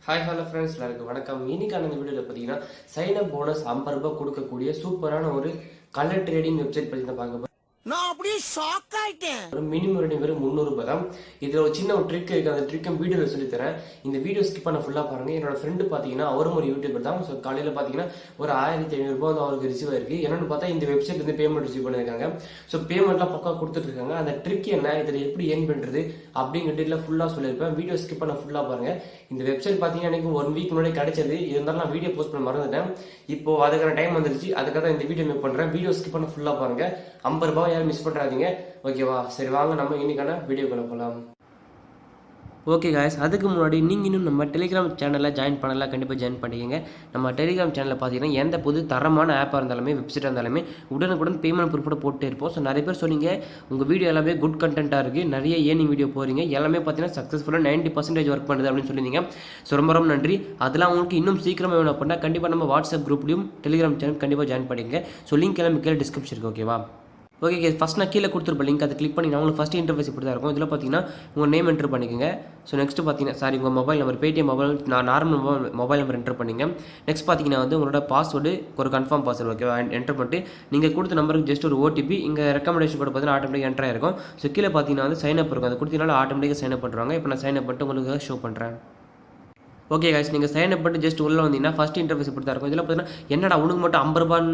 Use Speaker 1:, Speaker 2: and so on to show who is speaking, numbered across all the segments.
Speaker 1: Hi hello friends, எல்லாருக்கும் வணக்கம். இன்னைக்கான இந்த வீடியோவில் பார்த்தீங்கன்னா சைன் அப் போனஸ் 50 ரூபாய் கொடுக்கக்கூடிய சூப்பரான ஒரு கலர் ட்ரேடிங் வெப்சைட் பற்றி தான் பார்க்க.
Speaker 2: நான் அப்படியே ஷாக் ஆயிட்டேன்.
Speaker 1: ஒரு மினிமம் ரேட்டிங் வெறும் 300 ரூபாய் தான். இதில் ஒரு சின்ன ஒரு ட்ரிக் இருக்குது. அந்த ட்ரிக்கும் வீடியோவில் சொல்லித்தரேன். இந்த வீடியோ ஸ்கிப் பண்ண ஃபுல்லாக பாருங்கள். என்னோட ஃப்ரெண்டு பார்த்தீங்கன்னா அவரும் ஒரு யூடியூபர் தான். ஸோ காலையில் பார்த்தீங்கன்னா ஒரு 1500 ரூபாய் வந்து அவருக்கு ரிசீவ் ஆயிருக்கு. என்னென்னு பார்த்தா இந்த வெப்சைட் வந்து பேமெண்ட் ரிசீவ் பண்ணியிருக்காங்க. ஸோ பேமெண்ட்லாம் பக்கம் கொடுத்துட்டு இருக்காங்க. அந்த ட்ரிக் என்ன, இதில் எப்படி ஏர்ன் பண்ணுறது அப்படிங்கிட்டு இல்லை ஃபுல்லாக சொல்லியிருப்பேன். வீடியோ ஸ்கிப் பண்ண ஃபுல்லாக பாருங்கள். இந்த வெப்சைட் பார்த்தீங்கன்னா எனக்கு 1 வீக் முன்னாடி கிடைச்சது. இருந்தாலும் நான் வீடியோ போஸ்ட் பண்ண மறந்துட்டேன். இப்போ அதுக்கான டைம் வந்துருச்சு. அதுக்காக தான் இந்த வீடியோ மேக் பண்ணுறேன். வீடியோ ஸ்கிப் பண்ண ஃபுல்லாக பாருங்கள். 50 ரூபாய் யாரும் மிஸ் பண்ணுறாதீங்க. ஓகேவா? சரி, வாங்க நம்ம இன்னைக்கான வீடியோக்குள்ள போகலாம். ஓகே காய்ஸ், அதுக்கு முன்னாடி நீங்கள் இன்னும் நம்ம டெலிகிராம் சேனலில் ஜாயின் பண்ணலாம். கண்டிப்பாக ஜாயின் பண்ணிக்கோங்க. நம்ம டெலிகிராம் சேனலில் பார்த்தீங்கன்னா எந்த புது தரமான ஆப்பாக இருந்தாலுமே வெப்சைட்டாக இருந்தாலுமே உடனுக்குடன் பேமெண்ட் ப்ரூஃபோட போட்டு இருப்போம். ஸோ நிறைய பேர் சொன்னீங்க உங்கள் வீடியோ எல்லாமே குட் கண்டென்ட்டாக இருக்குது, நிறைய ஏர்னிங் வீடியோ போகிறீங்க, எல்லாமே பார்த்தீங்கன்னா சக்ஸஸ்ஃபுல்லாக 90% ஒர்க் பண்ணுது அப்படின்னு சொல்லியிருந்தீங்க. ஸோ ரொம்ப ரொம்ப நன்றி. அதெல்லாம் உங்களுக்கு இன்னும் சீக்கிரமாக வேணும் அப்படின்னா கண்டிப்பாக நம்ம வாட்ஸ்அப் குரூப்லையும் டெலிகிராம் சேனல் கண்டிப்பாக ஜாயின் பண்ணிக்கங்க. ஸோ லிங்க் எல்லாமே கீழே டிஸ்கிரிப்ஷன் இருக்குது. ஓகேவா? ஓகே, ஃபஸ்ட் நான் கீழே கொடுத்துருப்பேன் லிங்க், அதை கிளிக் பண்ணி உங்களுக்கு ஃபஸ்ட் இன்டர்ஃபேஸ் இப்படி தான் இருக்கும். இதில் பார்த்தீங்கன்னா உங்கள் நேம் என்ட்ரு பண்ணிக்கோங்க. ஸோ நெக்ஸ்ட் பார்த்தீங்கன்னா உங்கள் mobile number, Paytm mobile, normal mobile number enter பண்ணிங்க. நெக்ஸ்ட் பார்த்தீங்கன்னா வந்து உங்களோட பாஸ்வேர்டு ஒரு கன்ஃபார்ம் பாஸ்வேர்டு ஓகேவா என்ட்ரு பண்ணிட்டு நீங்கள் கொடுத்த நம்பருக்கு ஜஸ்ட் ஒரு ஓடிபி இங்கே ரெக்கமெண்டேஷன் கூட பார்த்தீங்கன்னா ஆட்டோமேட்டிக் என்ட்ரு ஆயிருக்கும். ஸோ கீழே பார்த்தீங்கன்னா வந்து சைன் அப் இருக்கும். அதை கொடுத்தீங்கன்னா ஆட்டோமேட்டிக்காக சைன் அப் பண்ணுறாங்க. இப்போ நான் சைன் அப் பண்ணிட்டு உங்களுக்கு ஷோ பண்ணுறேன். ஓகே காய்ஸ், நீங்கள் சைன் அப் பண்ணி ஜஸ்ட் உள்ளே வந்தீங்கன்னா ஃபஸ்ட் இன்டர்ஃபேஸ் இப்படி தான் இருக்கும். இதில் பார்த்தீங்கன்னா என்னடா உனக்கு மட்டும் 50 ரூபான்னு,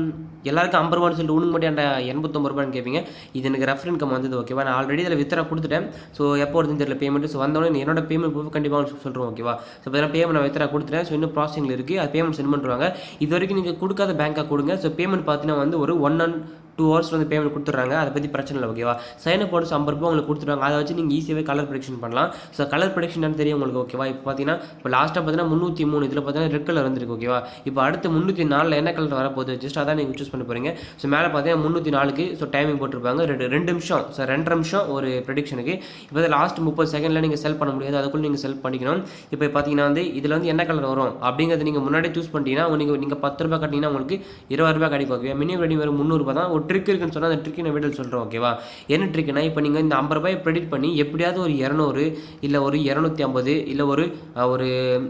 Speaker 1: எல்லாருக்கும் 50 ரூபான்னு சொல்லிட்டு உனக்கு மட்டும் ஏன்டா 89 ரூபான்னு கேட்பீங்க. இது எனக்கு ரெஃபர் இன்கம் வந்தது. ஓகேவா? நான் ஆல்ரெடி இதில் வித்ரா கொடுத்துட்டேன். ஸோ எப்போ வருதுன்னு தெரியல பேமெண்ட். ஸோ வந்தோடனே என்னோட பேமெண்ட் ப்ரூஃப் கண்டிப்பாக சொல்கிறோம். ஓகேவா? ஸோ பார்த்தீங்கன்னா பேமெண்ட் நான் வித்ரா கொடுத்துட்டேன். ஸோ இன்னும் ப்ராசஸிங்கில் இருக்குது. அது பேமெண்ட் சென்ட் பண்ணுறாங்க. இது வரைக்கும் நீங்கள் கொடுக்காத பேங்காக கொடுங்க. ஸோ பேமெண்ட் பார்த்தீங்கன்னா வந்து ஒரு 1 and 2 hours வந்து பேமெண்ட் கொடுத்துட்றாங்க. அதை பற்றி பிரச்சனை இல்லை. ஓகேவா? சைன் அப் போனஸ் 50 ரூபாய் உங்களுக்கு கொடுத்துருவாங்க. அதை வச்சு நீங்கள் ஈஸியாகவே கலர் ப்ரொடக்ஷன் பண்ணலாம். ஸோ கலர் ப்ரொடக்ஷன் தெரியும் உங்களுக்கு. ஓகேவா? இப்போ பார்த்தீங்கன்னா இப்போ லாஸ்ட்டாக பார்த்தீங்கன்னா 303, இதில் பார்த்தீங்கன்னா ரெட் கலர் வந்துருக்கு. ஓகேவா? இப்போ அடுத்து 304 என்ன கலர் வரப்போகுது ஜஸ்ட் அதான் நீங்கள் சூஸ் பண்ண போகிறீங்க. ஸோ மேலே பார்த்தீங்கன்னா 304க்கு ஸோ டைமிங் போட்டிருப்பாங்க 2 நிமிஷம். ஸோ 2.5 நிமிஷம் ஒரு ப்ரெடிக்ஷனுக்கு. இப்போ லாஸ்ட் 30 செகண்டில் நீங்கள் செல் பண்ண முடியாது. அதுக்குள்ளே நீங்கள் செல் பண்ணிக்கணும். இப்போ பார்த்தீங்கன்னா வந்து இதில் வந்து என்ன கலர் வரும் அப்படிங்கிறது நீங்கள் முன்னாடி சூஸ் பண்ணிட்டீங்கன்னா நீங்கள் 10 ரூபாய் கட்டிங்கன்னா உங்களுக்கு 20 ரூபாய் கிடைக்கும். ஓகே, மினிமம் ரெடி வரும் 300 ரூபாய் தான். ஒரு ட்ரிக் இருக்குன்னு சொன்னால் அந்த ட்ரிக் நான் வீடியோ சொல்கிறேன். ஓகேவா? என்ன ட்ரிக்னா, இப்போ நீங்கள் இந்த 50 ரூபாய் ப்ரெடிட் பண்ணி எப்படியாவது ஒரு 200 இல்லை ஒரு 250 இல்லை ஒரு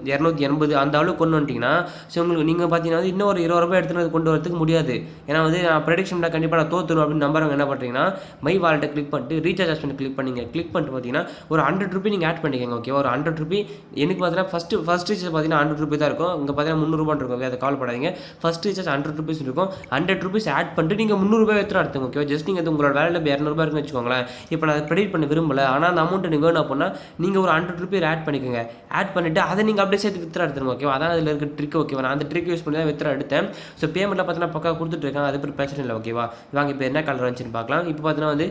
Speaker 1: 280 அந்த அளவுக்கு கொண்டு வந்துட்டீங்கன்னா ஸோ உங்களுக்கு நீங்கள் பார்த்தீங்கன்னா இன்னும் ஒரு 20 ரூபாய் எடுத்துகிட்டு கொண்டு வரதுக்கு முடியாது. ஏன்னா வந்து நான் ப்ரெடிக்ஷன் கண்டிப்பாக நான் தோற்றுரும் அப்படின்னு நம்புறவங்க என்ன பண்ணுறீங்கன்னா மை வாலெட்டை கிளிக் பண்ணிட்டு ரீசார்ஜ் ஆப்ஷன் கிளிக் பண்ணிட்டு பார்த்தீங்கன்னா ஒரு 100 ரூபி நீங்கள் ஆட் பண்ணிக்கோங்க. ஓகேவா? ஒரு 100 ரூபி எனக்கு பார்த்தீங்கன்னா ஃபஸ்ட் ரீசார்ஜ் பார்த்தீங்கன்னா 100 ரூபி தான் இருக்கும். இங்கே பார்த்தீங்கன்னா 300 ரூபாய் இருக்கும். அதை கால் பண்ணாதீங்க. ஃபஸ்ட் ரீசார்ஜ் 100 ரூபீஸ் இருக்கும். 100 ரூபீஸ் ஆட் பண்ணிட்டு நீங்கள் 300 ரூபாய் எடுத்துகிட்டு அடுத்துங்க. ஓகேவா? ஜஸ்ட் நீங்கள் உங்களோட வேலையில் 200 ரூபாய் இருக்குன்னு வச்சுக்கோங்களேன். இப்போ நான் அதை ப்ரெடிட் பண்ண விரும்பலை, ஆனால் அந்த அமௌண்ட்டை நீங்கள் வேணும் அப்படின்னா நீங்கள் ஒரு 100 ரூபி ஆட் பண்ணிக்கோங்க. ஆட் பண்ணிவிட்டு அதை நீங்கள் அப்படியே சேர்த்து வித்ரா எடுத்துருங்க. ஓகேவா? அதான் அதில் இருக்க ட்ரிக். ஓகேவா? நான் அந்த ட்ரிக் யூஸ் பண்ணி தான் வித்ரா எடுத்தேன். ஸோ பேமெண்ட்டில் பார்த்தீங்கன்னா பக்கா கொடுத்துட்ருக்காங்க. அது பேர் பிரச்சனை இல்லை. ஓகேவா? வாங்க இப்போ என்ன கலர் வந்துச்சுன்னு பார்க்கலாம். இப்போ பார்த்தீங்கன்னா வந்து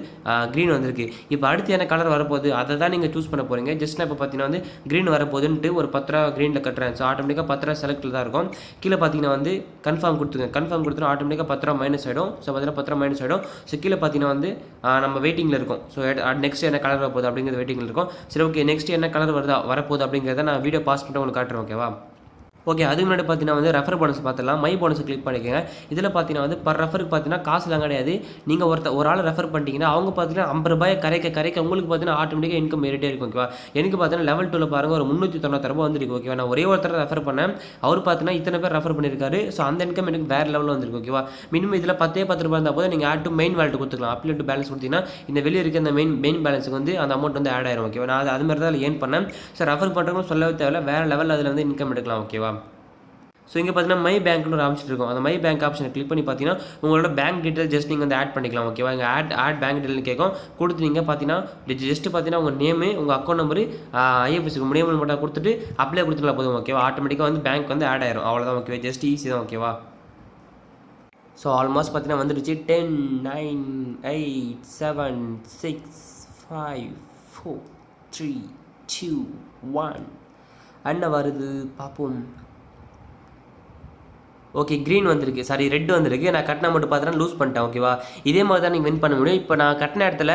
Speaker 1: க்ரீன் வந்திருக்கு. இப்போ அடுத்து என்ன கலர் வரப்போகுது அதை தான் நீங்கள் சூஸ் பண்ண போகிறீங்க. ஜஸ்ட் நான் இப்போ பார்த்தீங்கன்னா வந்து க்ரீன் வரப்போகுதுன்ட்டு ஒரு 10 ரூபா க்ரீனில் கட்டுறேன். ஸோ ஆட்டோமேட்டிக்காக 10 ரூபா செலக்டில் தான் இருக்கும். கீழே பார்த்தீங்கன்னா வந்து கன்ஃபார்ம் கொடுத்துருங்க. கன்ஃபார்ம் கொடுத்துரும் ஆட்டோமேட்டிக்காக 10 ரூபா மைனஸ் ஆகிடும். ஸோ பார்த்தீங்கன்னா 10 ரூபா மைனஸ் ஆகிடும். ஸோ கீழே பார்த்தீங்கன்னா வந்து நம்ம வெயிட்டிங்கில் இருக்கும். ஸோ நெக்ஸ்ட் என்ன கலர் வரப்போகுது அப்படிங்கிறது வெயிட்டிங்கில் இருக்கும். சரி, ஓகே, நெக்ஸ்ட் என்ன கலர் வரப்போகுது அப்படிங்கிறத நான் வீடியோ பாஸ் பண்ணிட்டு உங்களுக்கு காட்டுறேன். ஓகேவா? ஓகே, அதுக்கு முன்னாடி பார்த்தீங்கன்னா வந்து ரெஃபர் போனஸ் பார்த்துலாம். மை போனஸ் கிளிக் பண்ணிக்கோங்க. இதில் பார்த்தீங்கன்னா வந்து பர் ரெஃபருக்கு பார்த்தீங்கன்னா காசுலாம் கிடையாது. நீங்கள் ஒரு ஆள் ரெஃபர் பண்ணிட்டீங்கன்னா அவங்க பார்த்தீங்கன்னா 50 ரூபாய் கரைக்க உங்களுக்கு பார்த்தீங்கன்னா ஆட்டோமேட்டிக்காக இன்கம் ஏறிட்டே இருக்கும். ஓகேவா? எனக்கு பார்த்தீங்கன்னா லெவல் 2ல் பாருங்கள் ஒரு 390 ரூபாய் வந்துருக்கு. ஓகேவா? நான் ஒரே ஒருத்தர் ரெஃபர் பண்ணேன். அவர் பார்த்தீங்கன்னா இத்தனை பேர் ரெஃபர் பண்ணியிருக்காரு. ஸோ அந்த இன்கம் எனக்கு வேறு லெவலில் வந்துருக்கு. ஓகேவா? மினிமம் இதில் 10 ரூபாய் இருந்தால் போது நீங்கள் ஆட் டு மெயின் வேலெட் கொடுத்துக்கலாம். அப்ளை டு பேலன்ஸ் கொடுத்தீங்கன்னா இந்த வெளியே இருக்க இந்த மெயின் பேலன்ஸுக்கு வந்து அந்த அமௌண்ட் வந்து ஆட் ஆயிரும். ஓகேவா? நான் அது மாதிரி தான் ஏர்ன் பண்ணேன். ஸோ ரெஃபர் பண்ணுறவங்க சொல்லவே தேவையில்ல, வேறு லெவலில் அதில் வந்து இன்கம் எடுக்கலாம். ஓகேவா? ஸோ இங்கே பார்த்தீங்கன்னா மை பேங்க்னு ஒரு ஆப்ஷன் இருக்கும். அந்த மை பேங்க் ஆப்ஷனை கிளிக் பண்ணி பார்த்தீங்கன்னா உங்களோட பேங்க் டீட்டெயில் ஜஸ்ட் நீங்கள் வந்து ஆட் பண்ணிக்கலாம். ஓகேவா? இங்கே ஆட் பேங்க் டீட்டெயில் கேட்கும். கொடுத்து நீங்கள் பார்த்தீங்கன்னா ஜஸ்ட் பார்த்தீங்கன்னா உங்கள் நேமு, உங்கள் அக்கௌண்ட் நம்பரு, ஐஎஃப்எஸ்சி நேம் மட்டும் கொடுத்துட்டு அப்ளை கொடுத்துக்கலாம் போதும். ஓகேவா? ஆட்டோமேட்டிக்காக வந்து பேங்க் வந்து ஆட் ஆயிரும். அவ்வளோதான். ஓகேவா? ஜஸ்ட் ஈஸி தான். ஓகேவா? ஸோ ஆல்மோஸ்ட் பார்த்தீங்கன்னா வந்துடுச்சு. 10 9 8 7 6 5 4 3 2 1 என்ன வருது பார்ப்போம். ஓகே க்ரீன் வந்திருக்கு, சாரி ரெட் வந்திருக்கு. நான் கட்டின அமௌண்ட் பார்த்தீங்கன்னா லூஸ் பண்ணிட்டேன். ஓகேவா, இதே மாதிரி தான் நீங்கள் வின் பண்ண முடியும். இப்போ நான் கட்டின இடத்துல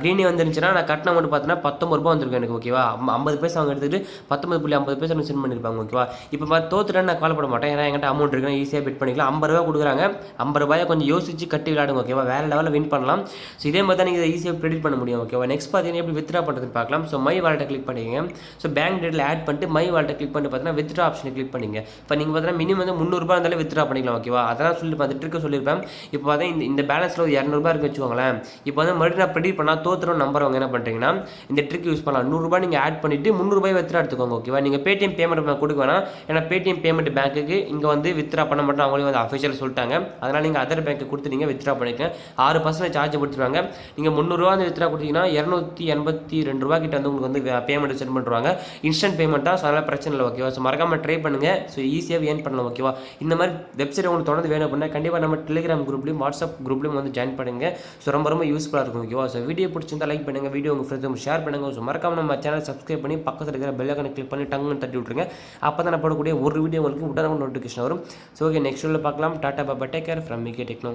Speaker 1: க்ரீனே வந்துருந்துச்சுன்னா நான் கட்டின அமௌண்ட் பார்த்தீங்கன்னா 19 ரூபா வந்திருக்கும் எனக்கு. ஓகேவா, 50 பைசா அவங்க எடுத்துகிட்டு 19.50 பைசா எனக்கு சென்ட் பண்ணியிருப்பாங்க. ஓகேவா, இப்போ தோத்துட்டேன்னு நான் கால் பண்ண மாட்டேன். ஏன்னா என்கிட்ட அமௌண்ட் இருக்குன்னா ஈஸியாக பெட் பண்ணிக்கலாம். 50 ரூபா கொடுக்குறாங்க, 50 ரூபாயை கொஞ்சம் யோசிச்சு கட்டி விளையாடுங்க. ஓகேவா, வேறு லெவலில் வின் பண்ணலாம். ஸோ இதே மாதிரி தான் நீங்கள் ஈஸியாக ப்ரெடிட் பண்ண முடியும். ஓகேவா, நெக்ஸ்ட் பார்த்தீங்கன்னா எப்படி வித்ட்ரா பண்ணுறதுன்னு பார்க்கலாம். ஸோ மை வாலெட்டை கிளிக் பண்ணிக்கங்க. ஸோ பேங்க் டீட்டெயில் ஆட் பண்ணிட்டு மை வாலெட்டை கிளிக் பண்ணிட்டு பார்த்தீங்கன்னா வித்ட்ரா ஆப்ஷனை கிளிக் பண்ணிங்க. இப்போ நீங்கள் பார்த்தீங்கன்னா மினிமம் வந்து 300 ரூபா இருந்தாலே வித்ட்ரா பண்ணிக்கலாம். ஓகேவா, அதெல்லாம் சொல்லி பார்த்துட்டு இருக்க சொல்லியிருப்பேன். இப்போ பார்த்தீங்கன்னா இந்த பேலன்ஸில் ஒரு 200 ரூபா இருக்கு வச்சுக்கோங்களேன். இப்போ வந்து மறுபடியும் நான் ப்ரெடிட் பண்ணால் தோத்துறோம் நம்புறவங்க என்ன பண்ணுறீங்கன்னா இந்த ட்ரிக் யூஸ் பண்ணலாம். 100 ரூபாய் நீங்கள் ஆட் பண்ணிட்டு 300 ரூபாய் வித்ட்ரா எடுத்துக்கோங்க. ஓகேவா, நீங்கள் பேடிஎம் பேமெண்ட் கொடுக்க வேணாம். ஏன்னா பேடிஎம் பேமெண்ட் பேங்க்குக்கு இங்கே வந்து வித்ட்ரா பண்ண மாட்டோம், அவங்களே வந்து அஃபிஷியல் சொல்லிட்டாங்க. அதனால் நீங்கள் அதர் பேங்க்கு கொடுத்து நீங்கள் வித்ட்ரா பண்ணிக்க 6% சார்ஜ் கொடுத்துருவாங்க. நீங்கள் 300 ரூபா வந்து வித்ட்ரா கொடுத்தீங்கன்னா 282 ரூபா கிட்ட வந்து உங்களுக்கு வந்து பேமெண்ட் சென்ட் பண்ணுவாங்க. இன்ஸ்டன்ட் பேமெண்ட்டாக, ஸோ அதெல்லாம் பிரச்சனை இல்லை. ஓகேவா, ஸோ மறக்காமல் ட்ரை பண்ணுங்கள். ஸோ ஈஸியாக ஏர்ன் பண்ணலாம். ஓகேவா, இந்த மாதிரி வெப்சைட் உங்களுக்கு தொடர்ந்து வேணும் அப்படின்னா கண்டிப்பாக நம்ம டெலிகிராம் குரூப்லையும் வாட்ஸ்அப் குரூப்லையும் வந்து ஜாயின் பண்ணுங்க. ஸோ ரொம்ப யூஸ்ஃபுல்லாக இருக்கும். ஓகேவா, ஸோ வீடியோ பிடிச்சிருந்தா லைக் பண்ணுங்கள், வீடியோ உங்கள் ஃப்ரெண்ட்ஸ் ஷேர் பண்ணுங்கள். ஸோ மறக்காம நம்ம சேனல் சப்ஸ்கிரைப் பண்ணி பக்கத்தில் இருக்கிற பெல் ஐகானை கிளிக் பண்ணி டங்குன்னு தட்டி விட்ருங்க. அப்போ தான் நான் போடக்கூடிய ஒரு வீடியோ உங்களுக்கு உடனே நோட்டிஃபிகேஷன் வரும். ஸோ ஓகே, நெக்ஸ்ட் வீடியோவில் பார்க்கலாம். டாடா பாபா, டேக் கேர் ஃப்ரம் மிகே டெக்னோ.